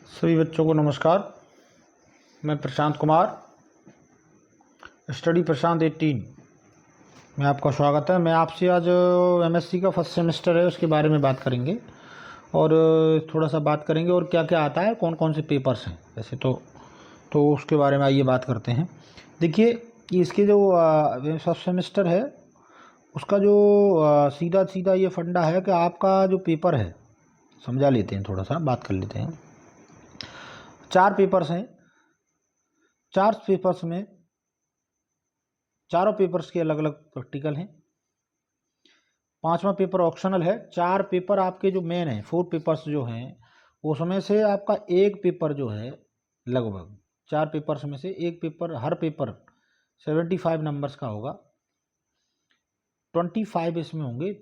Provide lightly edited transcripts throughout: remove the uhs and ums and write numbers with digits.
सभी बच्चों को नमस्कार। मैं प्रशांत कुमार, स्टडी प्रशांत 18 में आपका स्वागत है। मैं आपसे आज एमएससी का फर्स्ट सेमेस्टर है उसके बारे में बात करेंगे और थोड़ा सा बात करेंगे और क्या क्या आता है, कौन कौन से पेपर्स हैं वैसे तो उसके बारे में आइए बात करते हैं। देखिए कि इसके जो फर्स्ट सेमेस्टर है उसका जो सीधा सीधा ये फंडा है कि आपका जो पेपर है, समझा लेते हैं, थोड़ा सा बात कर लेते हैं। 4 पेपर्स हैं। 4 पेपर्स में चारों पेपर्स के अलग अलग प्रैक्टिकल हैं। 5वां पेपर ऑप्शनल है। 4 पेपर आपके जो मेन हैं, 4 पेपर्स जो हैं, उसमें से आपका एक पेपर जो है, लगभग 4 पेपर्स में से एक पेपर, हर पेपर 75 नंबर्स का होगा। 25 इसमें होंगे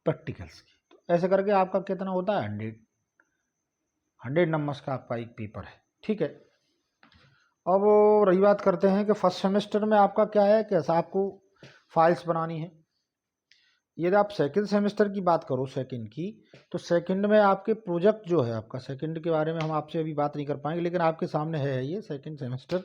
प्रैक्टिकल्स की। तो ऐसे करके आपका कितना होता है, 100 नंबर्स का आपका एक पेपर है। ठीक है। अब रही बात करते हैं कि फर्स्ट सेमेस्टर में आपका क्या है, कैसा आपको फाइल्स बनानी है। यदि आप सेकंड सेमेस्टर की बात करो, सेकंड की, तो सेकंड में आपके प्रोजेक्ट जो है, आपका सेकंड के बारे में हम आपसे अभी बात नहीं कर पाएंगे, लेकिन आपके सामने है ये सेकंड सेमेस्टर,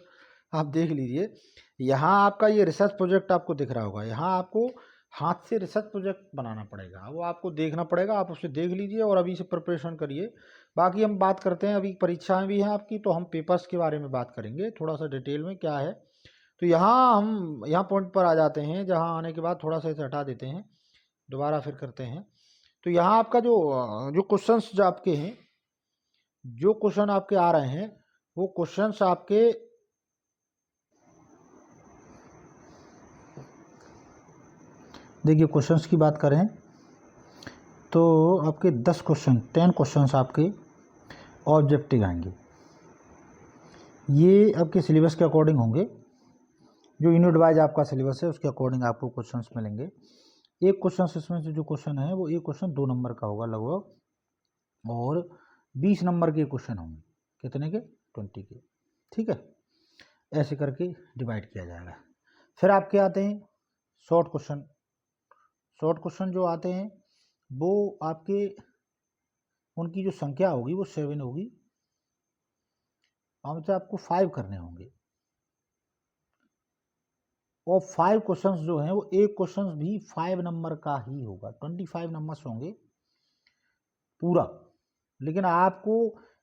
आप देख लीजिए। यहाँ आपका ये रिसर्च प्रोजेक्ट आपको दिख रहा होगा। यहाँ आपको हाथ से रिसर्च प्रोजेक्ट बनाना पड़ेगा, वो आपको देखना पड़ेगा। आप उसे देख लीजिए और अभी से प्रिपरेशन करिए। बाकी हम बात करते हैं, अभी परीक्षाएं भी हैं आपकी, तो हम पेपर्स के बारे में बात करेंगे थोड़ा सा डिटेल में क्या है। तो यहाँ पॉइंट पर आ जाते हैं, जहाँ आने के बाद थोड़ा सा इसे हटा देते हैं, दोबारा फिर करते हैं। तो यहाँ आपका जो क्वेश्चंस जो आपके हैं, जो क्वेश्चन आपके आ रहे हैं, वो क्वेश्चंस आपके देखिए, क्वेश्चंस की बात करें तो आपके 10 क्वेश्चंस आपके ऑब्जेक्टिव आएंगे। ये आपके सिलेबस के अकॉर्डिंग होंगे। जो यूनिट वाइज आपका सिलेबस है उसके अकॉर्डिंग आपको क्वेश्चंस मिलेंगे। एक क्वेश्चन इसमें से जो क्वेश्चन है वो एक क्वेश्चन 2 नंबर का होगा लगभग, और 20 नंबर के क्वेश्चन होंगे। कितने के? 20 के। ठीक है। ऐसे करके डिवाइड किया जाएगा। फिर आपके आते हैं शॉर्ट क्वेश्चन। शॉर्ट क्वेश्चन जो आते हैं वो आपके, उनकी जो संख्या होगी वो 7 होगी। हमसे आपको 5 करने होंगे, और 5 क्वेश्चंस जो हैं वो एक क्वेश्चन भी 5 नंबर का ही होगा। 25 नंबर्स होंगे पूरा। लेकिन आपको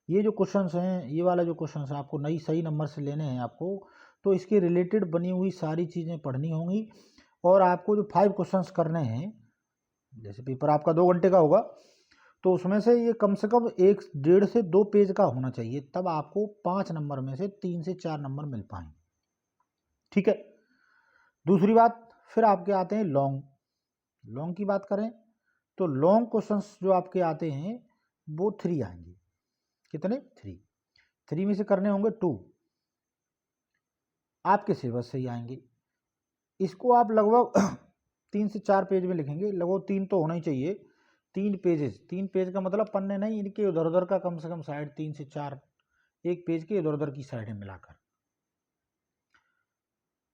ये जो क्वेश्चंस हैं, ये वाला जो क्वेश्चंस है, आपको नई सही नंबर से लेने हैं आपको, तो इसके रिलेटेड बनी हुई सारी चीज़ें पढ़नी होंगी। और आपको जो 5 क्वेश्चंस करने हैं, जैसे पेपर आपका 2 घंटे का होगा, तो उसमें से ये कम से कम 1.5 से 2 पेज का होना चाहिए, तब आपको 5 नंबर में से 3 से 4 नंबर मिल पाएँ। ठीक है। दूसरी बात, फिर आपके आते हैं लॉन्ग की बात करें तो लॉन्ग क्वेश्चंस जो आपके आते हैं वो 3 आएंगे। कितने? 3 में से करने होंगे 2, आपके सिलेबस से ही आएंगे। इसको आप लगभग 3 से 4 पेज में लिखेंगे। लगभग 3 तो होना ही चाहिए। 3 पेज का मतलब पन्ने नहीं, इनके उधर उधर का कम से कम साइड 3 से 4, एक पेज के इधर उधर की साइडें मिलाकर।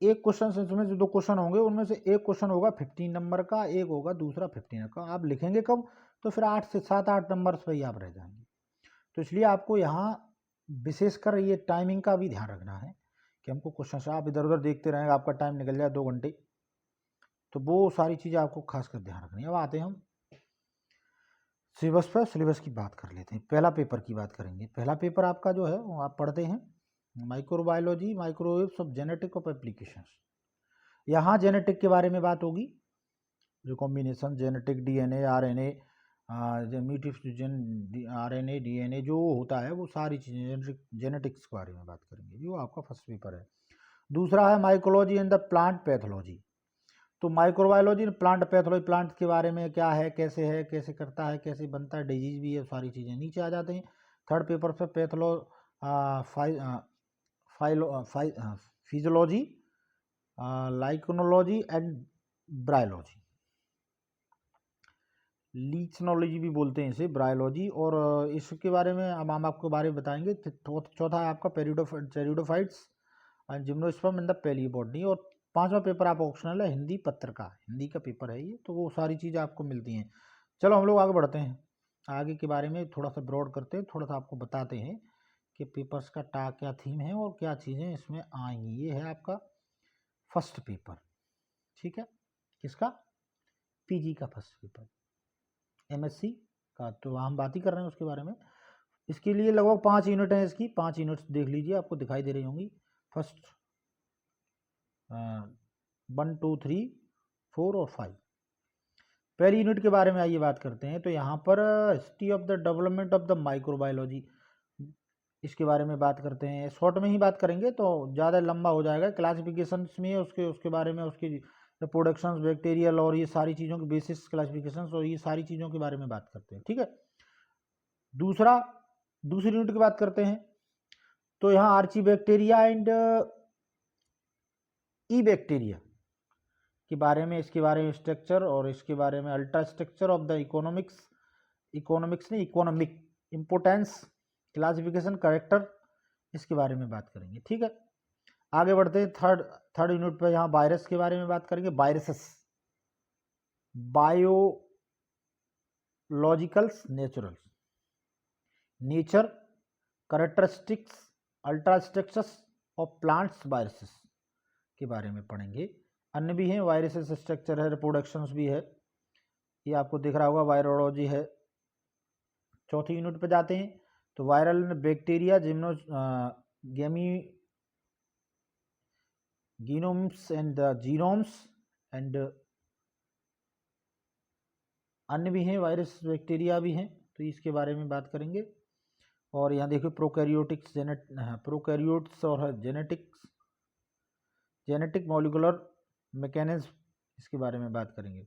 एक क्वेश्चन से, इसमें जो 2 क्वेश्चन होंगे उनमें से एक क्वेश्चन होगा 15 नंबर का, एक होगा दूसरा 15 नंबर का। आप लिखेंगे कब? तो फिर 8 से 7-8 नंबर पर ही आप रह जाएंगे। तो इसलिए आपको यहाँ विशेषकर ये टाइमिंग का भी ध्यान रखना है कि हमको क्वेश्चन, आप इधर उधर देखते रहेंगे, आपका टाइम निकल जाए 2 घंटे, तो वो सारी चीज़ें आपको खासकर ध्यान रखनी है। अब आते हैं हम सिलेबस पर। सिलेबस की बात कर लेते हैं। पहला पेपर की बात करेंगे। पहला पेपर आपका जो है वो आप पढ़ते हैं microbiology, microwaves of genetic of applications. यहाँ जेनेटिक के बारे में बात होगी, जो combination genetic, DNA, RNA, mutation RNA, DNA जो होता है, वो सारी चीज़ें जेनेटिक्स के बारे में बात करेंगे, जो आपका फर्स्ट पेपर है। दूसरा है mycology and the plant pathology. तो microbiology and plant pathology, plant के बारे में क्या है, कैसे करता है, कैसे बनता है, डिजीज भी है, सारी चीज़ें नीचे आ जाते हैं। थर्ड पेपर पे फिजियोलॉजी, लाइकोनोलॉजी एंड ब्रायोलॉजी, लीचनोलॉजी भी बोलते हैं इसे, ब्रायोलॉजी। और इसके बारे में अब हम आपको बारे में बताएंगे। चौथा है आपका pteridophytes and gymnosperm in the palaeobotany. और 5वां पेपर आप ऑप्शनल है हिंदी पत्र का, हिंदी का पेपर है ये, तो वो सारी चीज़ें आपको मिलती हैं। चलो हम लोग आगे बढ़ते हैं। आगे के बारे में थोड़ा सा ब्रॉड करते हैं, थोड़ा सा आपको बताते हैं कि पेपर्स का क्या थीम है और क्या चीज़ें इसमें आएंगी। ये है आपका फर्स्ट पेपर, ठीक है, किसका, पीजी का फर्स्ट पेपर, एमएससी का तो हम बात ही कर रहे हैं उसके बारे में। इसके लिए लगभग 5 यूनिट हैं, इसकी 5 यूनिट्स देख लीजिए, आपको दिखाई दे रही होंगी। फर्स्ट 1 2 3 4 और 5। पहली यूनिट के बारे में आइए बात करते हैं। तो यहाँ पर history of the development of the microbiology, इसके बारे में बात करते हैं। शॉर्ट में ही बात करेंगे तो ज़्यादा लंबा हो जाएगा। क्लासिफिकेशंस में उसके बारे में, उसकी रिप्रोडक्शंस, बैक्टीरियल और ये सारी चीज़ों की बेसिस क्लासिफिकेशंस और ये सारी चीज़ों के बारे में बात करते हैं, ठीक है। दूसरी यूनिट की बात करते हैं। तो यहाँ archaebacteria and eubacteria के बारे में, इसके बारे में स्ट्रक्चर और इसके बारे में ultra structure of the economic importance, classification, character, इसके बारे में बात करेंगे, ठीक है। आगे बढ़ते हैं थर्ड यूनिट पे। यहाँ वायरस के बारे में बात करेंगे। Viruses, biologicals, nature, characteristics, ultra structures of plants, viruses के बारे में पढ़ेंगे। अन्य भी हैं वायरसेस, स्ट्रक्चर है, रिप्रोडक्शंस भी है, ये आपको दिख रहा होगा, वायरोलॉजी है। चौथी यूनिट पे जाते हैं। तो viral bacteria, genomes and genomes and अन्य भी हैं, वायरस बैक्टीरिया भी हैं, तो इसके बारे में बात करेंगे। और यहाँ देखिए प्रोकैरियोट्स और जेनेटिक मॉलिक्यूलर मैकेनिज्म, इसके बारे में बात करेंगे।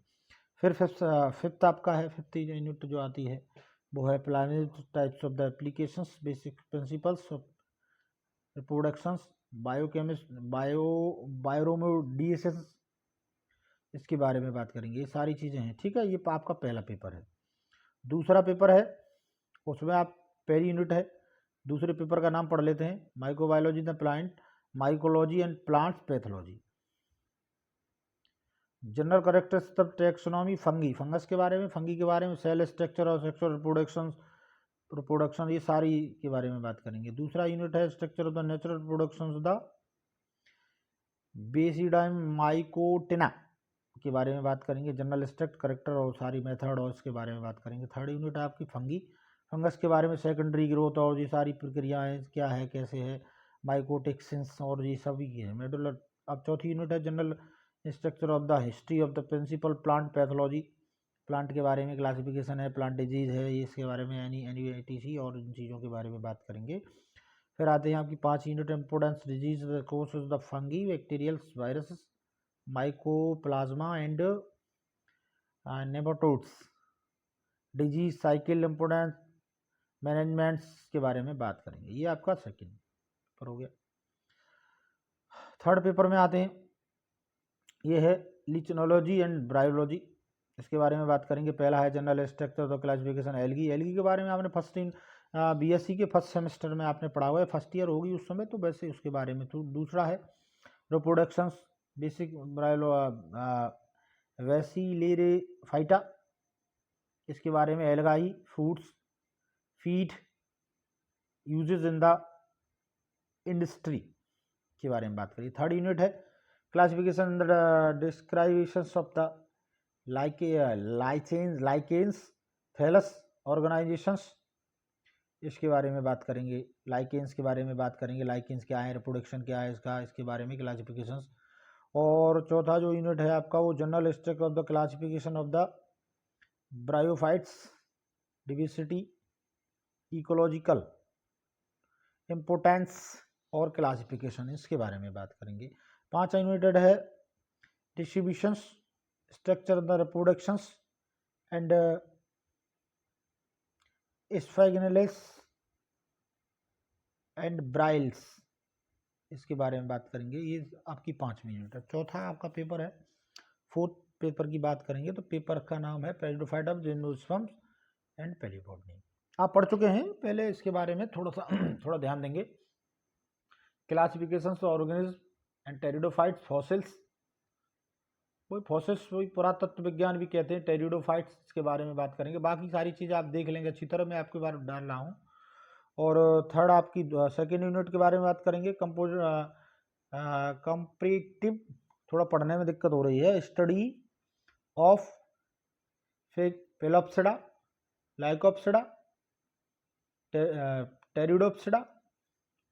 फिर फिफ्थ आपका है, फिफ्थ यूनिट जो आती है वो है planet types of the applications, basic principles of reproductions, bioremediation, इसके बारे में बात करेंगे। ये सारी चीज़ें हैं, ठीक है। ये आपका पहला पेपर है। दूसरा पेपर है, उसमें आप पहली यूनिट है, दूसरे पेपर का नाम पढ़ लेते हैं। Microbiology the plant, mycology and plants pathology, general characteristics of taxonomy, fungus के बारे में, सेल स्ट्रक्चर और सेक्सुअल रिप्रोडक्शन, ये सारी के बारे में बात करेंगे। दूसरा यूनिट है structure of the natural reproduction of the basidiomycotina के बारे में बात करेंगे। जनरल स्ट्रक्चर, करेक्टर और सारी मेथड और इसके बारे में बात करेंगे। थर्ड यूनिट है आपकी फंगस के बारे में, सेकेंडरी ग्रोथ और ये सारी प्रक्रियाएं क्या है, कैसे है, माइकोटिक्सिन्स और ये सभी की है मेडुलर। अब चौथी यूनिट है general structure of the history of the principal plant pathology, plant के बारे में क्लासिफिकेशन है, प्लांट डिजीज है, ये इसके बारे में एनी और इन चीज़ों के बारे में बात करेंगे। फिर आते हैं आपकी 5 unit importance disease course of the fungi, bacterials, viruses, mycoplasma and nematodes, disease cycle, importance, managements के बारे में बात करेंगे। ये आपका सेकेंड पेपर हो गया। थर्ड पेपर में आते हैं, ये है लिचनोलॉजी एंड ब्रायोलॉजी, इसके बारे में बात करेंगे। पहला है general structure of the classification algae के बारे में आपने बीएससी के फर्स्ट सेमेस्टर में आपने पढ़ा हुआ है, फर्स्ट ईयर होगी उस समय, तो वैसे उसके बारे में। तो दूसरा है रिप्रोडक्शंस, बेसिक वैसिलेरेफाइटा, इसके बारे में। Algae, fruits, feed, usages in the industry के बारे में बात करिए। थर्ड यूनिट है classification descriptions of the lichens, thallus organisations, इसके बारे में बात करेंगे। लाइकेन्स के बारे में बात करेंगे, लाइकेन्स क्या है, रिप्रोडक्शन क्या है इसका, इसके बारे में क्लासिफिकेशंस। और चौथा जो यूनिट है आपका वो general structure of the classification of the bryophytes, diversity, ecological importance और क्लासिफिकेशन, इसके बारे में बात करेंगे। 5 यूनिटेड है distributions, structure of the reproductions and sphagnales and bryales, इसके बारे में बात करेंगे। ये आपकी 5वीं यूनिट है। चौथा आपका पेपर है, फोर्थ पेपर की बात करेंगे। तो पेपर का नाम है पेरिडोफाइटा ऑफ जिम्नोस्पर्म्स एंड पेरिपोडनी, आप पढ़ चुके हैं पहले, इसके बारे में थोड़ा ध्यान देंगे। Classifications of organism and pteridophytes, fossils, वही फॉसिल्स वही पुरातत्व विज्ञान भी कहते हैं, टेरिडोफाइट्स के बारे में बात करेंगे। बाकी सारी चीज़ें आप देख लेंगे अच्छी तरह, मैं आपके बारे में डाल रहा हूँ। और थर्ड आपकी सेकेंड यूनिट के बारे में बात करेंगे, कंपैरेटिव, थोड़ा पढ़ने में दिक्कत हो रही है, स्टडी ऑफ पेलोप्सिडा, लाइकोप्सिडा, टेरिडोप्सिडा,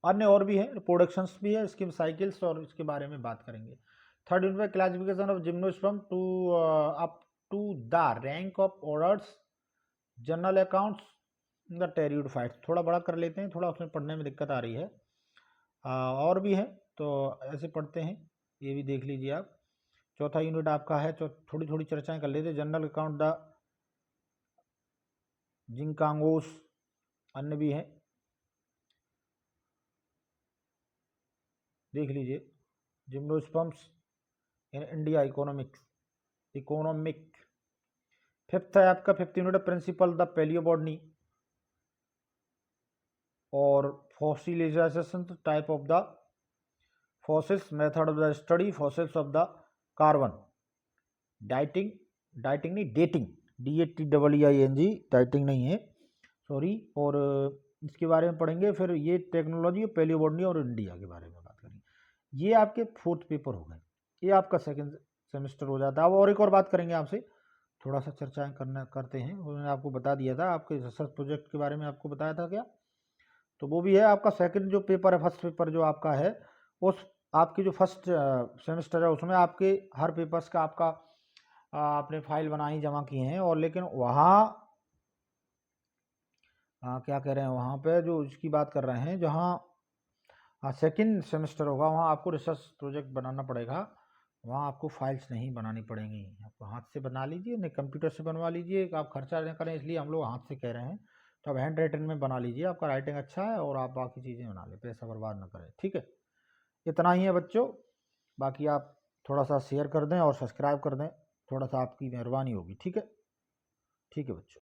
अन्य और भी है, रिप्रोडक्शंस भी है, इसकी साइकिल्स और इसके बारे में बात करेंगे। थर्ड यूनिट में classification of gymnosperm to up to the rank of orders, general accounts the pteridophytes. थोड़ा बड़ा कर लेते हैं, थोड़ा उसमें पढ़ने में दिक्कत आ रही है। और भी है तो ऐसे पढ़ते हैं, ये भी देख लीजिए आप। चौथा यूनिट आपका है, थोड़ी थोड़ी चर्चाएं कर लेते हैं। जनरल अकाउंट द जिंकांगोस, अन्य भी है, देख लीजिए। Gymnosperms in India economic. Fifth है आपका, fifth unit principle the palaeobotany और fossilisation type of the fossils, method of the study fossils of the carbon, dieting नहीं डेटिंग, DATIING, डाइटिंग नहीं है, सॉरी। और इसके बारे में पढ़ेंगे। फिर ये टेक्नोलॉजी, पैलियोबॉटनी और इंडिया के बारे में बात करेंगे। ये आपके फोर्थ पेपर हो गए, ये आपका सेकंड सेमेस्टर हो जाता है। अब और एक और बात करेंगे आपसे, थोड़ा सा चर्चाएं करते हैं। मैंने आपको बता दिया था, आपके रिसर्च प्रोजेक्ट के बारे में आपको बताया था क्या, तो वो भी है आपका सेकंड जो पेपर है, फर्स्ट पेपर जो आपका है, उस आपकी जो फर्स्ट सेमेस्टर है उसमें आपके हर पेपर्स का आपका आपने फाइल बनाई जमा की हैं। और लेकिन वहाँ क्या कह रहे हैं, वहाँ पे जो इसकी बात कर रहे हैं, जहाँ सेकंड सेमेस्टर होगा वहाँ आपको रिसर्च प्रोजेक्ट बनाना पड़ेगा। वहाँ आपको फाइल्स नहीं बनानी पड़ेंगी, आपको हाथ से बना लीजिए, नहीं कंप्यूटर से बनवा लीजिए। आप खर्चा न करें, इसलिए हम लोग हाथ से कह रहे हैं। तो आप हैंड राइटिंग में बना लीजिए, आपका राइटिंग अच्छा है और आप बाकी चीज़ें बना लें, पैसा बर्बाद ना करें, ठीक है। इतना ही है बच्चों, बाकी आप थोड़ा सा शेयर कर दें और सब्सक्राइब कर दें, थोड़ा सा आपकी मेहरबानी होगी, ठीक है। ठीक है बच्चों।